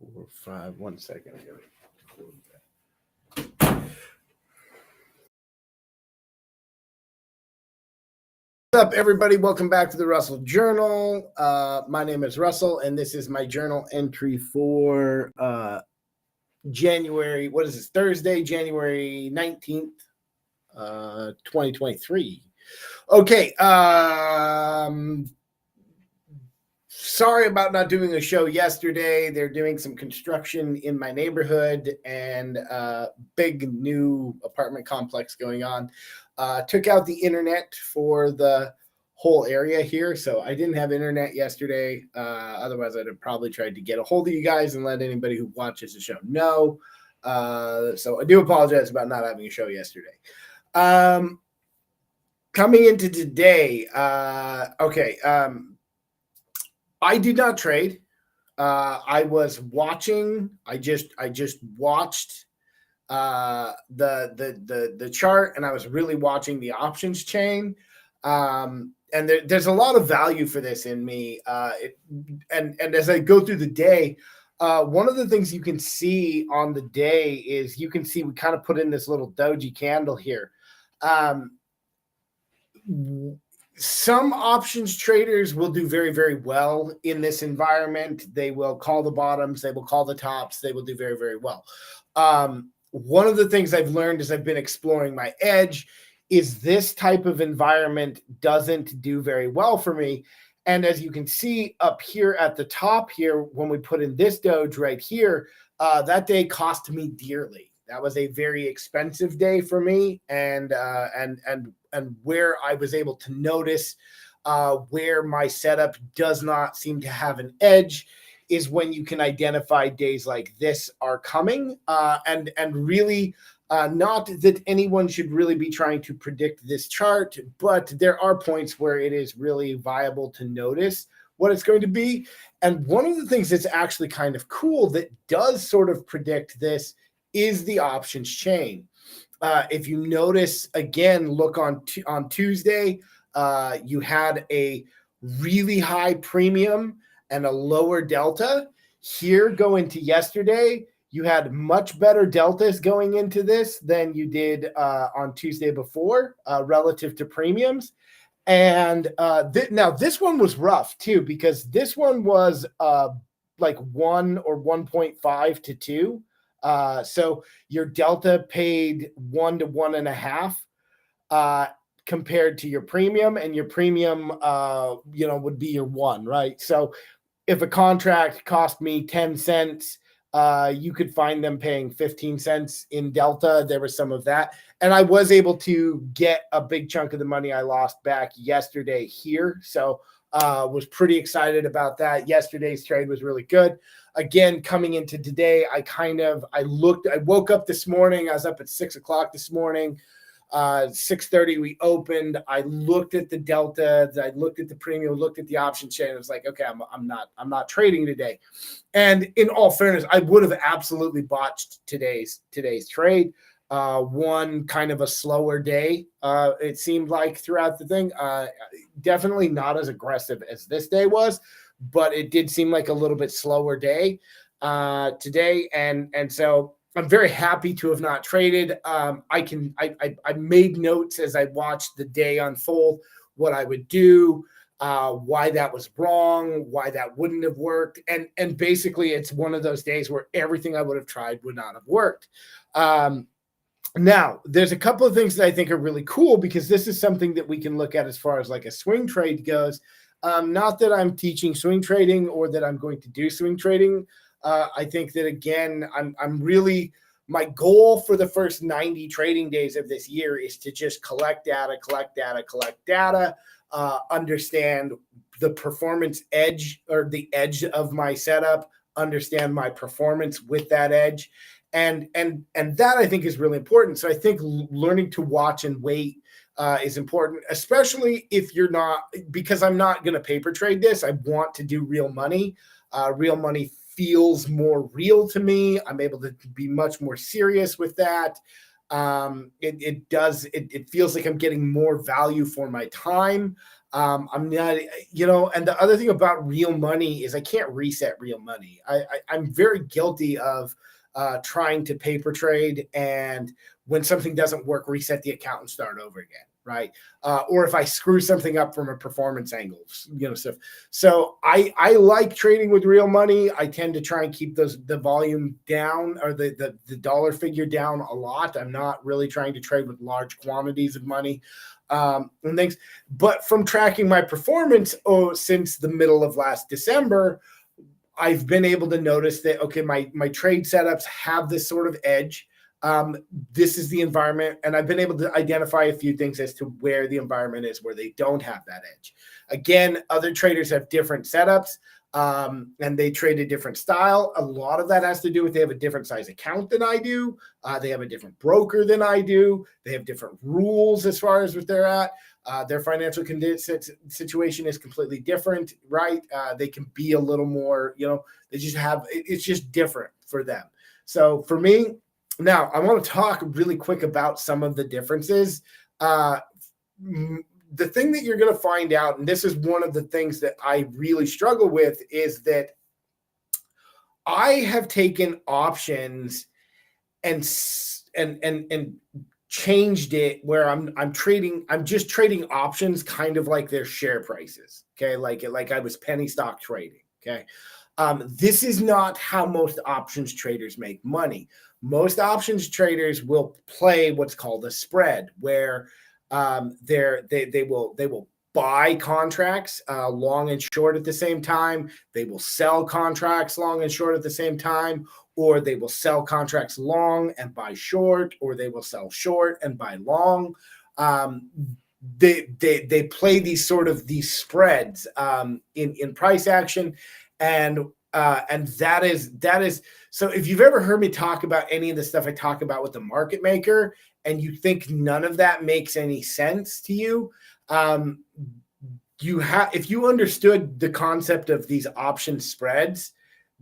4, 5. 1 second. What's up, everybody? Welcome back to the Russell Journal. My name is Russell, and this is my journal entry for January. What is this? Thursday, January 19th, 2023. Okay. Sorry about not doing a show yesterday. They're doing some construction in my neighborhood and big new apartment complex going on. Took out the internet for the whole area here, so I didn't have internet yesterday. Otherwise, I'd have probably tried to get a hold of you guys and let anybody who watches the show know. So I do apologize about not having a show yesterday. Coming into today, I did not trade. I was watching. I just watched the chart, and I was really watching the options chain. And there's a lot of value for this in me. And as I go through the day, one of the things you can see on the day is you can see we kind of put in this little doji candle here. Some options traders will do very, very well in this environment. They will call the bottoms. They will call the tops. They will do very, very well. One of the things I've learned as I've been exploring my edge is this type of environment doesn't do very well for me. And as you can see up here at the top here, when we put in this doge right here, that day cost me dearly. That was a very expensive day for me, and where I was able to notice where my setup does not seem to have an edge is when you can identify days like this are coming, and really not that anyone should really be trying to predict this chart, but there are points where it is really viable to notice what it's going to be. And one of the things that's actually kind of cool that does sort of predict this is the options chain. If you notice, again, look on Tuesday, you had a really high premium and a lower delta. Here, go into yesterday, you had much better deltas going into this than you did on Tuesday before relative to premiums. And now this one was rough too, because this one was like 1 or 1.5 to 2. So your delta paid 1 to 1.5 compared to your premium, and your premium, would be your 1, right? So if a contract cost me 10 cents, you could find them paying 15 cents in delta. There was some of that. And I was able to get a big chunk of the money I lost back yesterday here. So was pretty excited about that. Yesterday's trade was really good. Again, coming into today, I woke up this morning. I was up at 6 o'clock this morning. 6:30 we opened. I looked at the delta. I looked at the premium, looked at the option chain. I was like, okay, I'm not trading today. And in all fairness, I would have absolutely botched today's trade. One kind of a slower day, it seemed like throughout the thing. Definitely not as aggressive as this day was, but it did seem like a little bit slower day today. And so I'm very happy to have not traded. I made notes as I watched the day unfold, what I would do, why that was wrong, why that wouldn't have worked. And basically it's one of those days where everything I would have tried would not have worked. Now, there's a couple of things that I think are really cool, because this is something that we can look at as far as like a swing trade goes. Not that I'm teaching swing trading or that I'm going to do swing trading. I think that, again, I'm really, my goal for the first 90 trading days of this year is to just collect data, understand the performance edge, or the edge of my setup, understand my performance with that edge. And that I think is really important. So I think learning to watch and wait is important, especially if you're not, because I'm not going to paper trade this. I want to do real money. Real money feels more real to me. I'm able to be much more serious with that. It feels like I'm getting more value for my time. I'm not, and the other thing about real money is I can't reset real money. I'm very guilty of trying to paper trade, and when something doesn't work, reset the account and start over again, right? Or if I screw something up from a performance angle, stuff. So I like trading with real money. I tend to try and keep the volume down, or the dollar figure down a lot. I'm not really trying to trade with large quantities of money. And things, but from tracking my performance since the middle of last December, I've been able to notice that, okay, my trade setups have this sort of edge. This is the environment, and I've been able to identify a few things as to where the environment is, where they don't have that edge. Again, other traders have different setups, and they trade a different style. A lot of that has to do with they have a different size account than I do. They have a different broker than I do. They have different rules as far as what they're at. Their financial situation is completely different, right? They can be a little more, they just have, it's just different for them. So for me, now I want to talk really quick about some of the differences. The thing that you're going to find out, and this is one of the things that I really struggle with, is that I have taken options and changed it where I'm just trading options kind of like their share prices. Okay. Like I was penny stock trading. Okay. This is not how most options traders make money. Most options traders will play what's called a spread, where they will buy contracts long and short at the same time. They will sell contracts long and short at the same time, or they will sell contracts long and buy short, or they will sell short and buy long. They play these spreads in price action, and that is so. If you've ever heard me talk about any of the stuff I talk about with the market maker, and you think none of that makes any sense to you, if you understood the concept of these option spreads,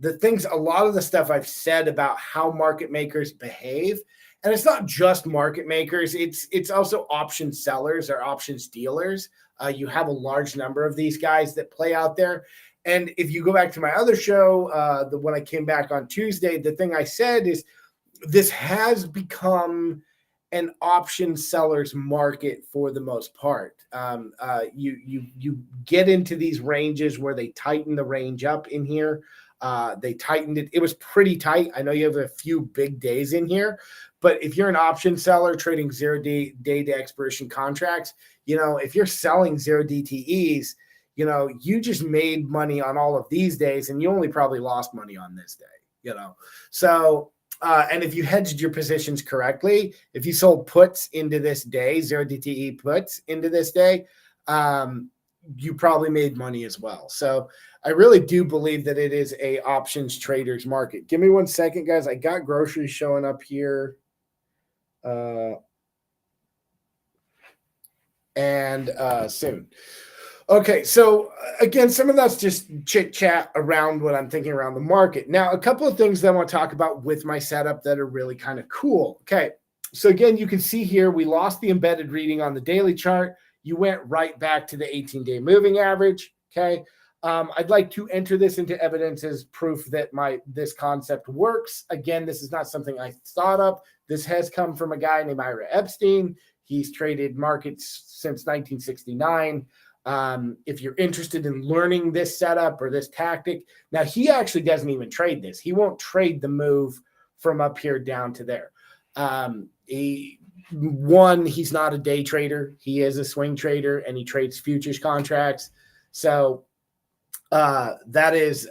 a lot of the stuff I've said about how market makers behave, and it's not just market makers, it's also option sellers or options dealers. You have a large number of these guys that play out there. And if you go back to my other show, when I came back on Tuesday, the thing I said is this has become an option seller's market for the most part. You get into these ranges where they tighten the range up in here. They tightened it. It was pretty tight. I know you have a few big days in here, but if you're an option seller trading 0 day to expiration contracts, if you're selling 0 DTEs, you just made money on all of these days, and you only probably lost money on this day, So, and if you hedged your positions correctly, if you sold puts into this day, 0 DTE puts into this day, you probably made money as well. So I really do believe that it is a options traders market. Give me 1 second, guys. I got groceries showing up here. Soon. Okay, so again, some of that's just chit chat around what I'm thinking around the market. Now, a couple of things that I want to talk about with my setup that are really kind of cool. Okay, so again, you can see here we lost the embedded reading on the daily chart. You went right back to the 18-day moving average. Okay, I'd like to enter this into evidence as proof that this concept works. Again, this is not something I thought up. This has come from a guy named Ira Epstein. He's traded markets since 1969. If you're interested in learning this setup or this tactic, now he actually doesn't even trade this. He won't trade the move from up here down to there. He's not a day trader. He is a swing trader, and he trades futures contracts. So that's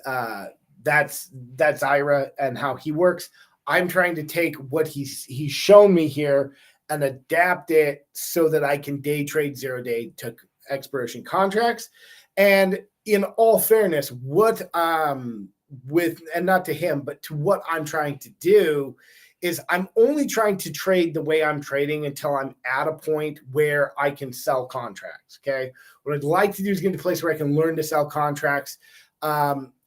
Ira and how he works. I'm trying to take what he's shown me here and adapt it so that I can day trade 0 day to expiration contracts. And in all fairness, and not to him, but to what I'm trying to do is I'm only trying to trade the way I'm trading until I'm at a point where I can sell contracts. Okay. What I'd like to do is get to a place where I can learn to sell contracts.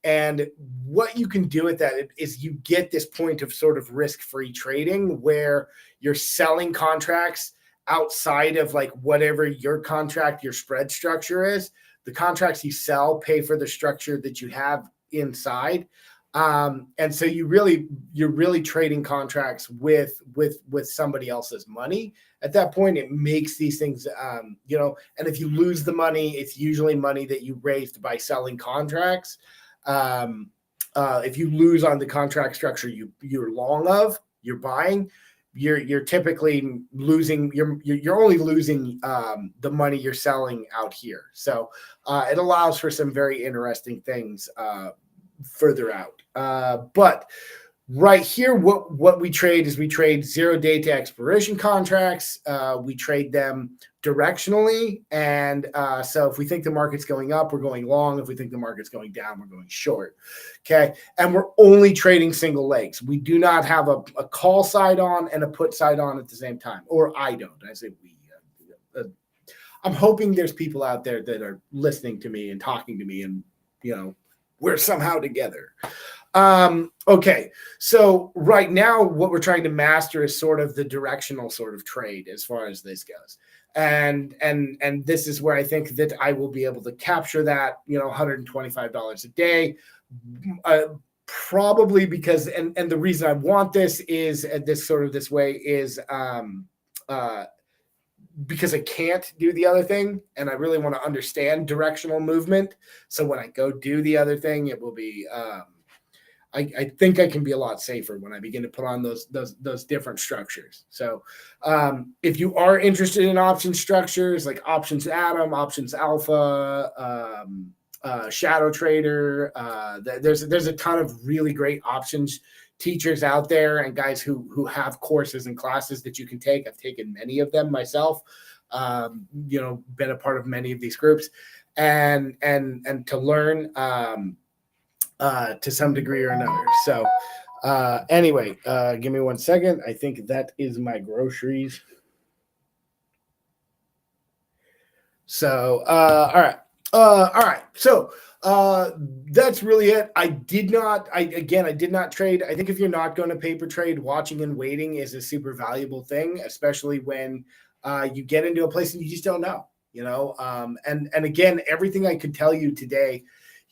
And what you can do with that is you get this point of sort of risk-free trading where you're selling contracts outside of like whatever your contract, your spread structure is. The contracts you sell pay for the structure that you have inside. And so you're really trading contracts with somebody else's money. At that point, it makes these things, and if you lose the money, it's usually money that you raised by selling contracts. If you lose on the contract structure you're long of, you're buying, you're typically losing. You're only losing the money you're selling out here. So it allows for some very interesting things further out. But right here, what we trade is we trade 0 day to expiration contracts. We trade them directionally. And so if we think the market's going up, we're going long. If we think the market's going down, we're going short. Okay. And we're only trading single legs. We do not have a call side on and a put side on at the same time. Or I don't. I say we. I'm hoping there's people out there that are listening to me and talking to me and, we're somehow together. Okay. So right now what we're trying to master is sort of the directional sort of trade as far as this goes. And this is where I think that I will be able to capture that, $125 a day, probably because, and the reason I want this is this way is, because I can't do the other thing, and I really want to understand directional movement. So when I go do the other thing, it will be, I think I can be a lot safer when I begin to put on those different structures. So if you are interested in option structures like options atom, options alpha, shadow trader, there's a ton of really great options teachers out there and guys who have courses and classes that you can take. I've taken many of them myself, been a part of many of these groups and to learn to some degree or another. So anyway, give me 1 second. I think that is my groceries. So, all right. So, that's really it. I did not trade. I think if you're not going to paper trade, watching and waiting is a super valuable thing, especially when you get into a place and you just don't know, and again, everything I could tell you today,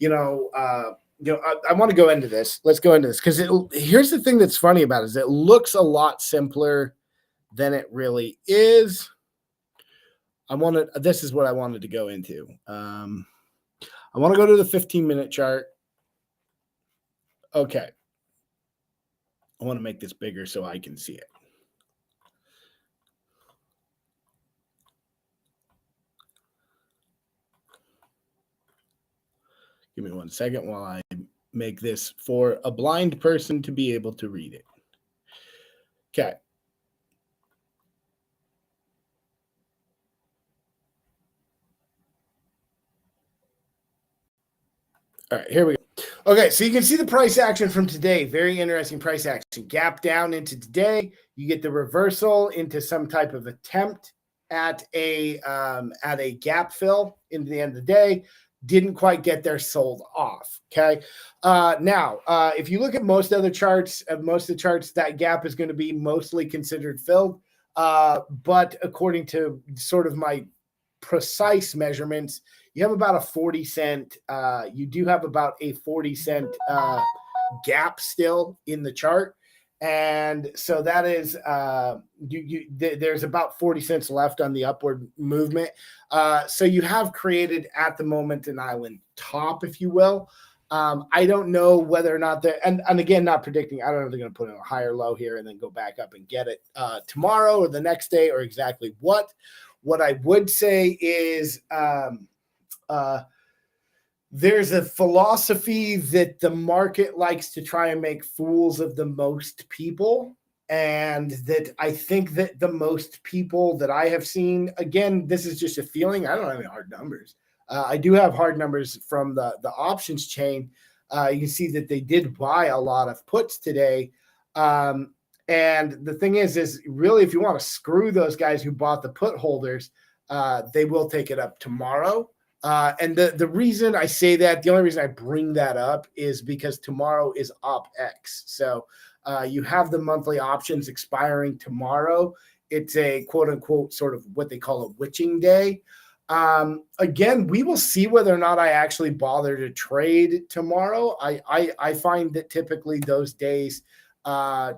I want to go into this. Let's go into this because here's the thing that's funny about it is it looks a lot simpler than it really is. This is what I wanted to go into. I want to go to the 15-minute chart. Okay. I want to make this bigger so I can see it. Give me 1 second while I make this for a blind person to be able to read it. Okay. All right, here we go. Okay, so you can see the price action from today. Very interesting price action. Gap down into today. You get the reversal into some type of attempt at a gap fill into the end of the day. Didn't quite get there, sold off. Okay. Now, if you look at most other charts, that gap is going to be mostly considered filled. But according to sort of my precise measurements, you have about a 40 cent. You do have about a 40 cent gap still in the chart. And so that is there's about 40 cents left on the upward movement. So you have created at the moment an island top, if you will. I don't know whether or not and again, not predicting. I don't know if they're going to put in a higher low here and then go back up and get it tomorrow or the next day or exactly what. What I would say is there's a philosophy that the market likes to try and make fools of the most people. And that I think that the most people that I have seen, again, this is just a feeling. I don't have any hard numbers. I do have hard numbers from the options chain. You can see that they did buy a lot of puts today. And the thing is really, if you want to screw those guys who bought the put holders, they will take it up tomorrow. And the reason I say that, the only reason I bring that up is because tomorrow is OpX. So you have the monthly options expiring tomorrow. it's a quote unquote sort of what they call a witching day. Again, we will see whether or not I actually bother to trade tomorrow. I find that typically those days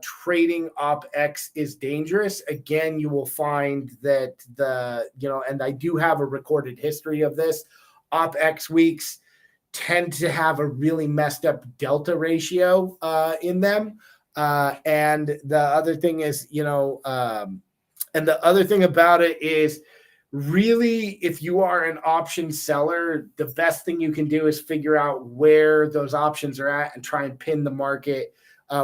trading op X is dangerous. Again, you will find that and I do have a recorded history of this. Op X weeks tend to have a really messed up delta ratio in them. And the other thing is, and the other thing about it is, really, if you are an option seller, the best thing you can do is figure out where those options are at and try and pin the market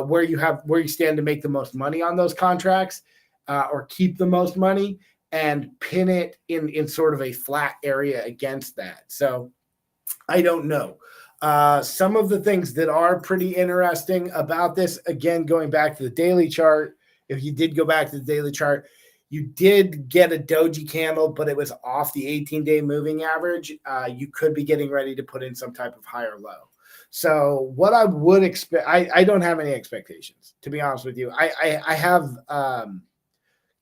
where you stand to make the most money on those contracts or keep the most money, and pin it in sort of a flat area against that. So I don't know. Some of the things that are pretty interesting about this, again, going back to the daily chart, if you did go back to the daily chart, you did get a doji candle, but it was off the 18-day moving average. You could be getting ready to put in some type of higher low. So what I would expect, I don't have any expectations, to be honest with you. I have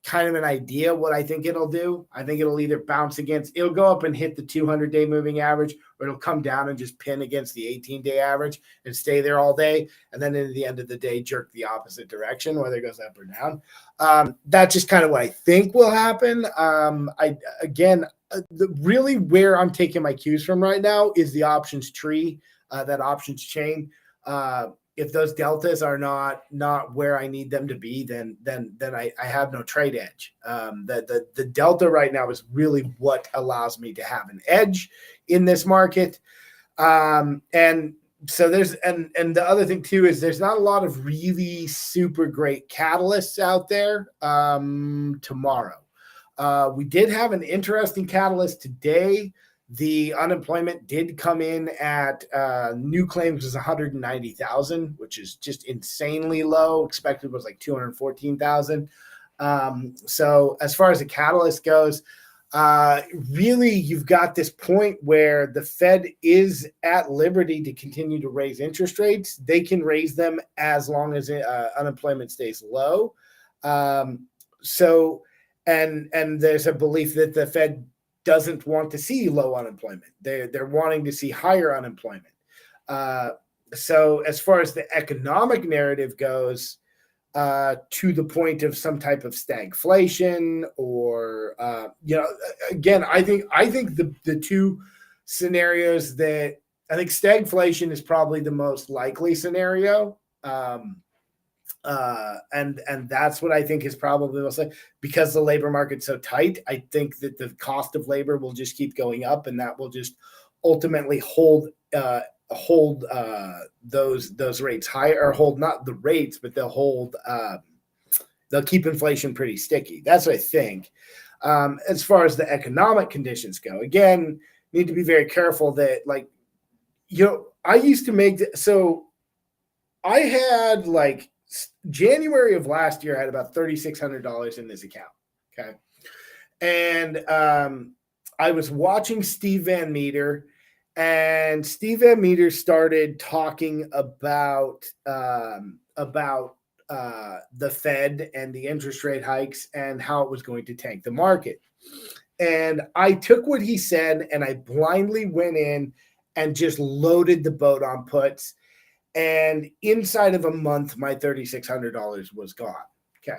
kind of an idea what I think it'll do. I think it'll either bounce against, it'll go up and hit the 200-day moving average, or it'll come down and just pin against the 18-day average and stay there all day. And then at the end of the day, jerk the opposite direction, whether it goes up or down. That's just kind of what I think will happen. Really where I'm taking my cues from right now is the options tree, that options chain. If those deltas are not where I need them to be, then I have no trade edge. The delta right now is really what allows me to have an edge in this market. And so and the other thing too is there's not a lot of really super great catalysts out there tomorrow. We did have an interesting catalyst today. The unemployment did come in at new claims was 190,000, which is just insanely low. Expected was like 214,000. So as far as the catalyst goes, really you've got this point where the Fed is at liberty to continue to raise interest rates. They can raise them as long as unemployment stays low. So there's a belief that the Fed doesn't want to see low unemployment. They're wanting to see higher unemployment. So as far as the economic narrative goes, to the point of some type of stagflation, or again, I think the two scenarios that I think stagflation is probably the most likely scenario. And that's what I think is probably mostly because the labor market's so tight. I think that the cost of labor will just keep going up, and that will just ultimately hold those rates higher, or hold not the rates, but they'll keep inflation pretty sticky. That's what I think. As far as the economic conditions go, again, need to be very careful that, like, I used to make so I had like January of last year, I had about $3,600 in this account. Okay. And I was watching Steve Van Meter, and Steve Van Meter started talking about the Fed and the interest rate hikes and how it was going to tank the market. And I took what he said and I blindly went in and just loaded the boat on puts. And inside of a month, my $3,600 was gone. Okay.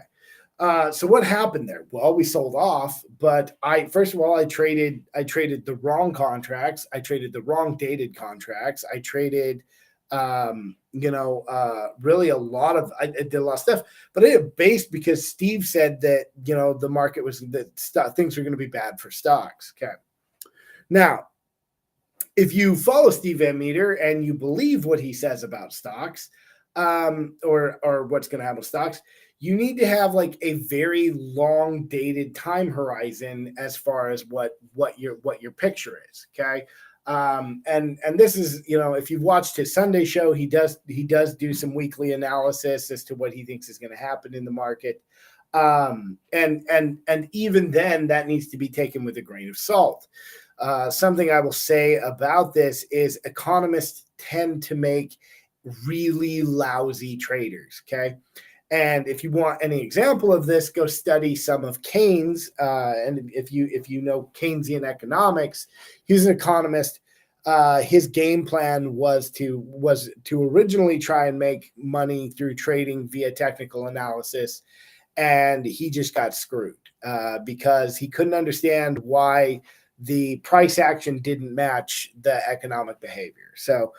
So what happened there? Well, we sold off, but first of all, I traded the wrong contracts. I traded the wrong dated contracts. I traded, really I did a lot of stuff, but I did based because Steve said that, the market was, that things were going to be bad for stocks. Okay. Now, if you follow Steve Van Meter and you believe what he says about stocks, or what's going to happen with stocks, you need to have like a very long dated time horizon as far as what your picture is. Okay. And this is, if you've watched his Sunday show, he does do some weekly analysis as to what he thinks is going to happen in the market. And even then that needs to be taken with a grain of salt. Something I will say about this is economists tend to make really lousy traders. Okay. And if you want any example of this, go study some of Keynes. And if you know Keynesian economics, he's an economist. His game plan was to originally try and make money through trading via technical analysis, and he just got screwed because he couldn't understand why the price action didn't match the economic behavior. So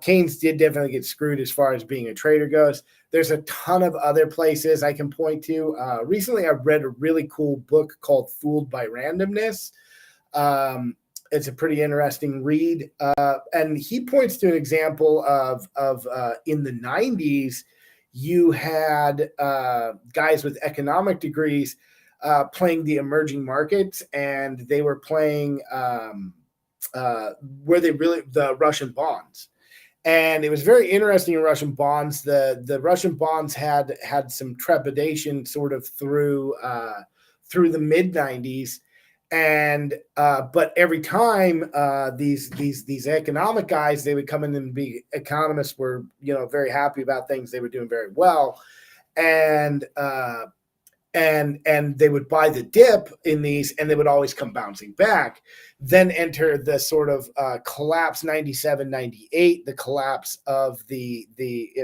Keynes did definitely get screwed as far as being a trader goes. There's a ton of other places I can point to. Recently, I read a really cool book called Fooled by Randomness. It's a pretty interesting read. And he points to an example of in the 90s, you had guys with economic degrees playing the emerging markets, and they were playing the Russian bonds. And it was very interesting in Russian bonds. The Russian bonds had some trepidation sort of through the mid 90s, and but every time these economic guys, they would come in and be economists, were very happy about things, they were doing very well, and they would buy the dip in these, and they would always come bouncing back. Then enter the sort of collapse 97, 98, the collapse of the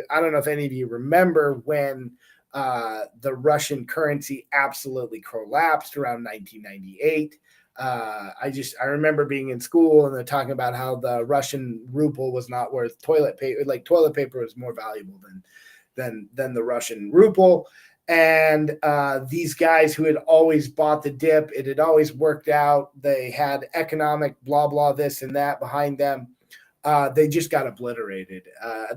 I don't know if any of you remember when the Russian currency absolutely collapsed around 1998. I remember being in school and they're talking about how the Russian ruble was not worth toilet paper. Like toilet paper was more valuable than the Russian ruble. And these guys who had always bought the dip, it had always worked out. They had economic blah, blah, this and that behind them. They just got obliterated.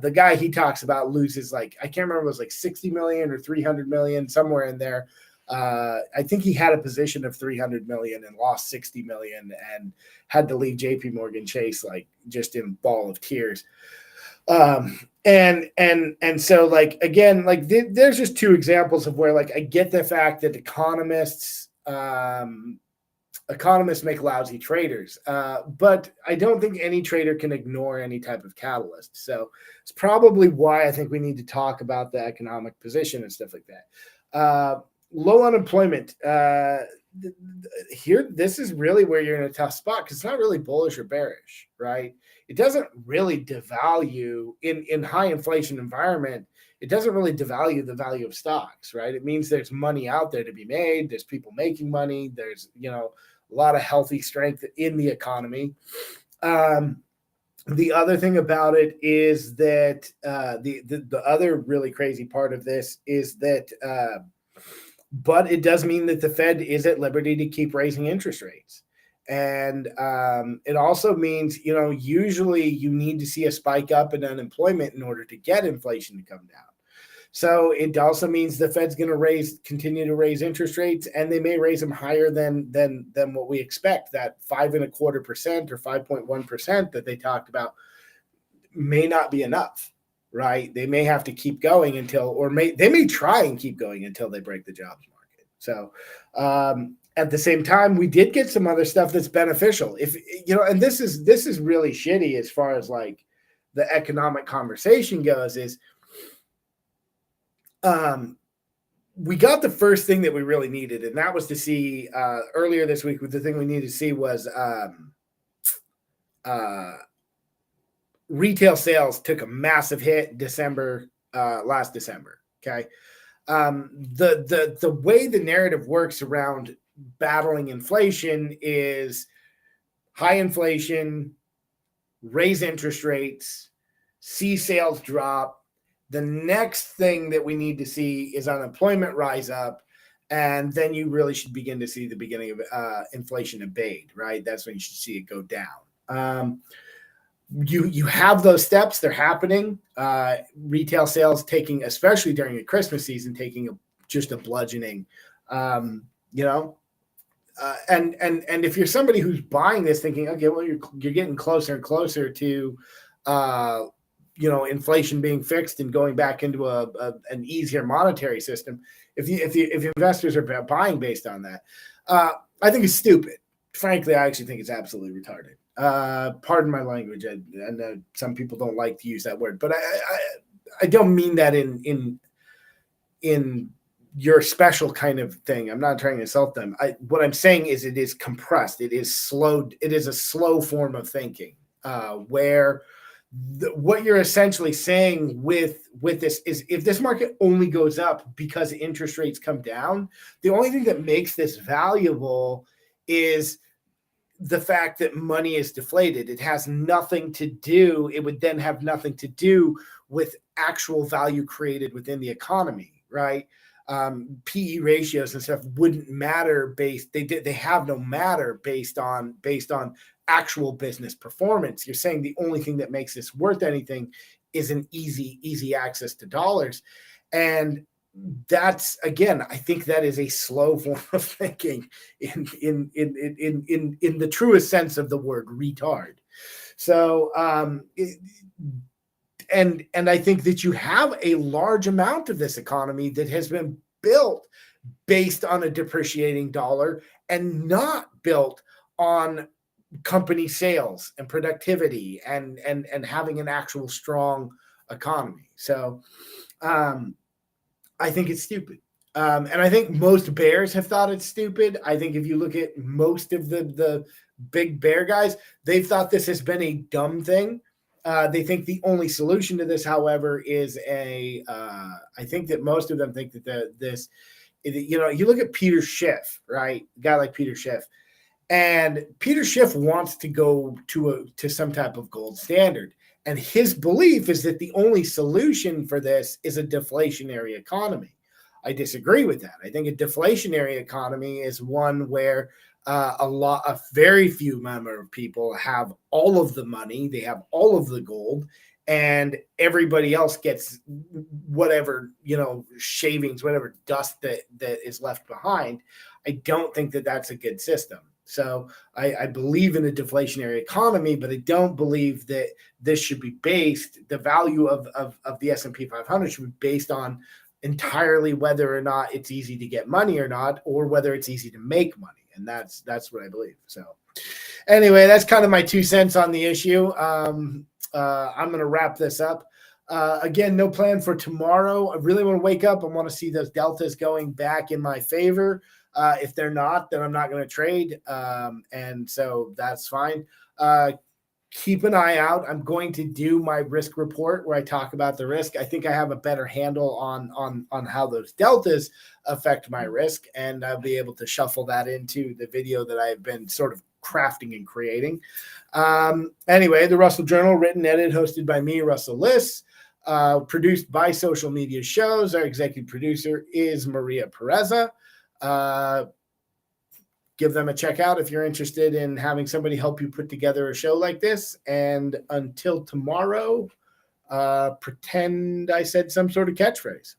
The guy he talks about loses, like, I can't remember, it was like 60 million or 300 million, somewhere in there. I think he had a position of 300 million and lost 60 million and had to leave JP Morgan Chase, like, just in a ball of tears. And so, like, again, like there's just two examples of where, like, I get the fact that economists make lousy traders, but I don't think any trader can ignore any type of catalyst. So it's probably why I think we need to talk about the economic position and stuff like that. Low unemployment. Here, this is really where you're in a tough spot because it's not really bullish or bearish, right? It doesn't really devalue in high inflation environment. It doesn't really devalue the value of stocks, right? It means there's money out there to be made. There's people making money. There's, a lot of healthy strength in the economy. The other thing about it is that the other really crazy part of this is that, but it does mean that the Fed is at liberty to keep raising interest rates. And it also means, usually you need to see a spike up in unemployment in order to get inflation to come down. So it also means the Fed's going to continue to raise interest rates, and they may raise them higher than what we expect. That 5.25% or 5.1% that they talked about may not be enough, right? They may have to keep going they may try and keep going until they break the jobs market. So at the same time, we did get some other stuff that's beneficial. If and this is really shitty as far as like the economic conversation goes, is we got the first thing that we really needed, and that was to see earlier this week. The thing we needed to see was retail sales took a massive hit last December. Okay. The way the narrative works around battling inflation is high inflation, raise interest rates, see sales drop. The next thing that we need to see is unemployment rise up, and then you really should begin to see the beginning of inflation abate, right? That's when you should see it go down. You have those steps, they're happening. Retail sales taking, especially during the Christmas season, taking just a bludgeoning, and if you're somebody who's buying this thinking, okay, well, you're getting closer and closer to inflation being fixed and going back into an easier monetary system. If investors are buying based on that, I think it's stupid. Frankly, I actually think it's absolutely retarded. Pardon my language. I know some people don't like to use that word, but I don't mean that in in your special kind of thing. I'm not trying to insult them. What I'm saying is it is compressed. It is slow. It is a slow form of thinking where what you're essentially saying with this is if this market only goes up because interest rates come down, the only thing that makes this valuable is the fact that money is deflated. It has nothing to do, it would then have nothing to do with actual value created within the economy, right? PE ratios and stuff wouldn't matter they have no matter based on actual business performance. You're saying the only thing that makes this worth anything is an easy access to dollars. And that's, again, I think that is a slow form of thinking in the truest sense of the word retard. So and I think that you have a large amount of this economy that has been built based on a depreciating dollar and not built on company sales and productivity and having an actual strong economy. So I think it's stupid. And I think most bears have thought it's stupid. I think if you look at most of the big bear guys, they've thought this has been a dumb thing. They think the only solution to this, however, is I think that most of them think that you look at Peter Schiff, right? A guy like Peter Schiff. And Peter Schiff wants to go to some type of gold standard. And his belief is that the only solution for this is a deflationary economy. I disagree with that. I think a deflationary economy is one where a very few number of people have all of the money, they have all of the gold, and everybody else gets whatever, shavings, whatever dust that is left behind. I don't think that that's a good system. So I believe in a deflationary economy, but I don't believe that this should be based, the value of the S&P 500 should be based on entirely whether or not it's easy to get money or not, or whether it's easy to make money. And that's what I believe. So anyway, that's kind of my 2 cents on the issue. I'm going to wrap this up. Again, no plan for tomorrow. I really want to wake up. I want to see those deltas going back in my favor. If they're not, then I'm not going to trade. And so that's fine. Keep an eye out. I'm going to do my risk report where I talk about the risk. I think I have a better handle on how those deltas affect my risk, and I'll be able to shuffle that into the video that I've been sort of crafting and creating. Anyway, the Russell Journal, written, edited, hosted by me, Russell Liss, produced by Social Media Shows. Our executive producer is Maria Pereza. Give them a check out if you're interested in having somebody help you put together a show like this. And until tomorrow, pretend I said some sort of catchphrase.